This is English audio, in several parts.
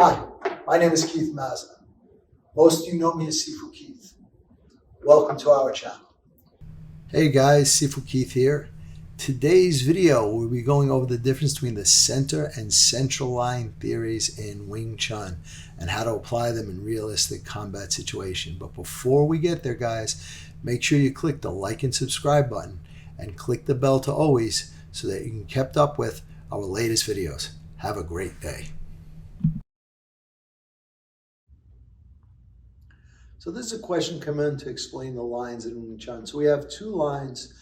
Hi, my name is Keith Mazza. Most of you know me as Sifu Keith. Welcome to our channel. Hey guys, Sifu Keith here. Today's video we'll be going over the difference between the center and central line theories in Wing Chun and how to apply them in realistic combat situation. But before we get there guys, make sure you click the like and subscribe button and click the bell to always so that you can be kept up with our latest videos. Have a great day. So this is a question come in to explain the lines in Wing Chun. So we have two lines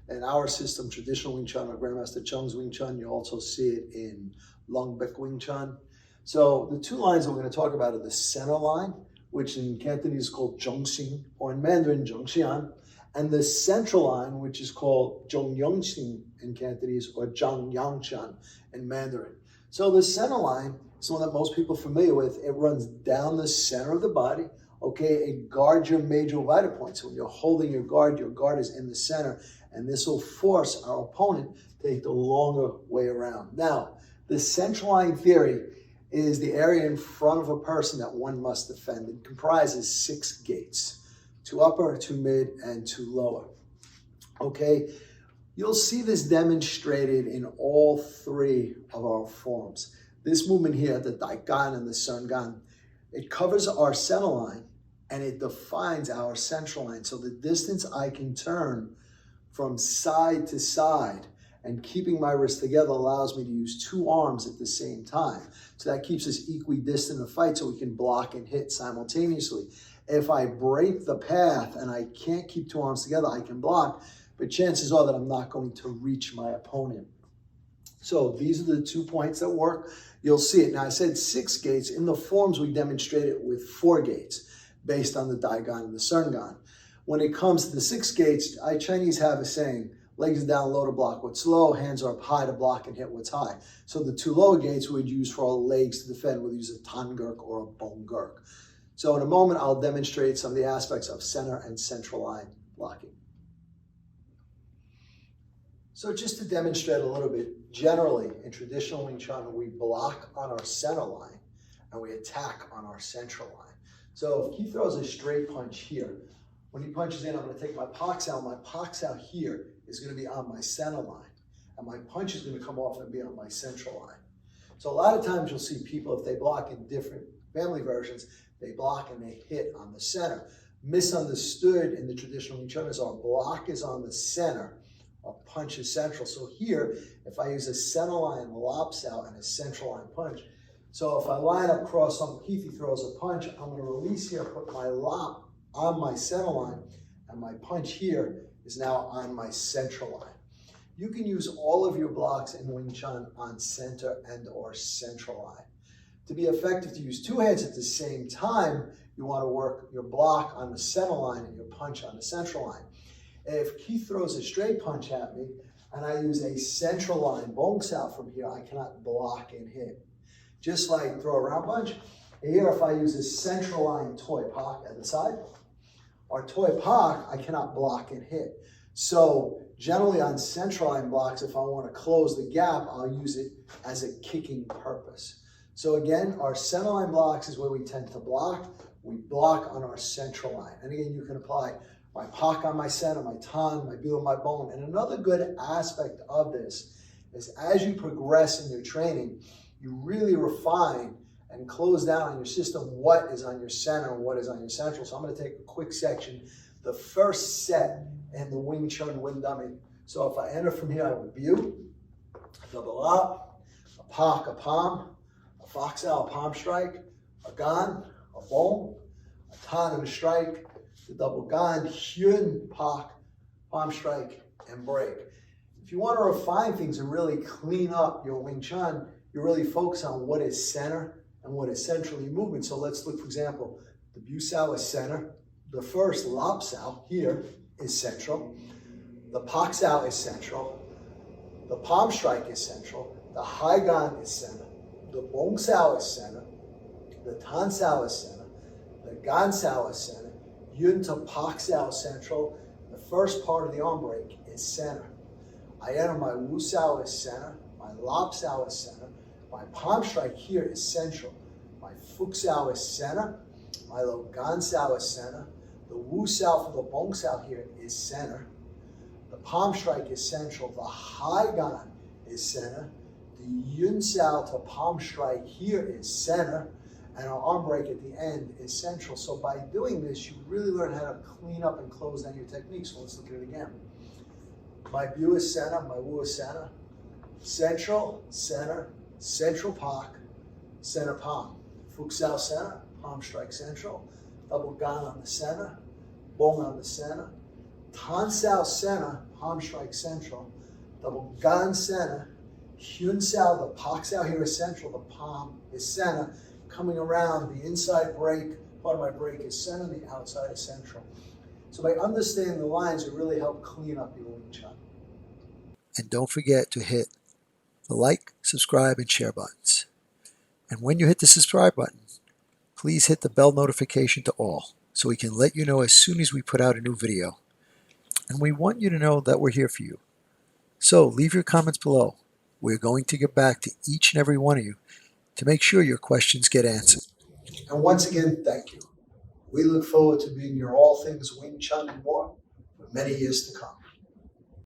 in our system, traditional Wing Chun or Grandmaster Chung's Wing Chun. You also see it in Long Baek Wing Chun. So the two lines that we're going to talk about are the center line, which in Cantonese is called Zhongxing, or in Mandarin, Zhongxian, and the central line, which is called Zhongyongxing in Cantonese, or Zhangyangshan in Mandarin. So the center line is one that most people are familiar with. It runs down the center of the body. Okay, it guards your major vital points. So when you're holding your guard is in the center, and this will force our opponent to take the longer way around. Now, the central line theory is the area in front of a person that one must defend. It comprises 6 gates, 2 upper, 2 mid, and 2 lower. Okay, you'll see this demonstrated in all 3 of our forms. This movement here, the Daigan and the Sungan, it covers our center line and it defines our central line. So the distance I can turn from side to side and keeping my wrist together allows me to use 2 arms at the same time. So that keeps us equidistant in the fight so we can block and hit simultaneously. If I break the path and I can't keep 2 arms together, I can block, but chances are that I'm not going to reach my opponent. So these are the 2 points that work. You'll see it. Now I said 6 gates. In the forms we demonstrate it with 4 gates based on the Daigan and the Sungan. When it comes to the 6 gates, Chinese have a saying, legs down low to block what's low, hands are up high to block and hit what's high. So the 2 lower gates we would use for our legs to defend. We'll use a Tan Gurk or a Bong Gurk. So in a moment, I'll demonstrate some of the aspects of center and central line blocking. So just to demonstrate a little bit, generally in traditional Wing Chun, we block on our center line and we attack on our central line. So if he throws a straight punch here, when he punches in, I'm going to take my pox out. My pox out here is going to be on my center line, and my punch is going to come off and be on my central line. So a lot of times you'll see people, if they block in different family versions, they block and they hit on the center. Misunderstood in the traditional Wing Chun is our block is on the center, our punch is central. So here, if I use a center line lops out and a central line punch, so if I line up cross on Keith, he throws a punch, I'm going to release here, put my lop on my center line, and my punch here is now on my central line. You can use all of your blocks in Wing Chun on center and or central line. To be effective, to use 2 hands at the same time, you want to work your block on the center line and your punch on the central line. If Keith throws a straight punch at me and I use a central line bong sao from here, I cannot block and hit. Just like throw a round punch, here if I use a central line toy pak at the side, or toy pak, I cannot block and hit. So generally on central line blocks, if I want to close the gap, I'll use it as a kicking purpose. So again, our center line blocks is where we tend to block. We block on our central line. And again, you can apply my pak on my center, my tan, my below my bone. And another good aspect of this is as you progress in your training, you really refine and close down on your system what is on your center and what is on your central. So I'm going to take a quick section. The first set in the Wing Chun Wind Dummy. So if I enter from here, I have a view, double up, a pak, a palm, a fox out, a palm strike, a gan, a bone, a tan and a strike, the double gan, Chun, pak, palm strike, and break. If you want to refine things and really clean up your Wing Chun, you really focus on what is center and what is centrally movement. So let's look, for example, the Bu Sao is center. The first Lop Sao here is central. The Pak Sao is central. The Palm Strike is central. The Hai Gan is center. The Bong Sao is center. The Tan Sao is center. The Gan Sao is center. Yun to Pak Sao central. The first part of the arm break is center. I enter my Wu Sao is center. My Lop Sao is center. My palm strike here is central. My My Fuk Sao is center. My Lo Gan Sao is center. The Wu Sao for the Bong Sao here is center. The palm strike is central. The Hai Gan is center. The Yun Sao to palm strike here is center. And our arm break at the end is central. So by doing this, you really learn how to clean up and close down your technique. So let's look at it again. My Bu is center, my Wu is center. Central, center, central park, center palm. Fuk Sao center, palm strike central. Double Gan on the center, Bong on the center. Tan Sao center, palm strike central. Double Gan center. Hyun Sao, the Pak Sao here is central, the palm is center. Coming around, the inside break, part of my break is center, the outside is central. So by understanding the lines, it really helped clean up your Wing Chun. And don't forget to hit the like, subscribe, and share buttons. And when you hit the subscribe button, please hit the bell notification to all so we can let you know as soon as we put out a new video. And we want you to know that we're here for you. So leave your comments below. We're going to get back to each and every one of you to make sure your questions get answered. And once again, thank you. We look forward to being your all things Wing Chun and more for many years to come.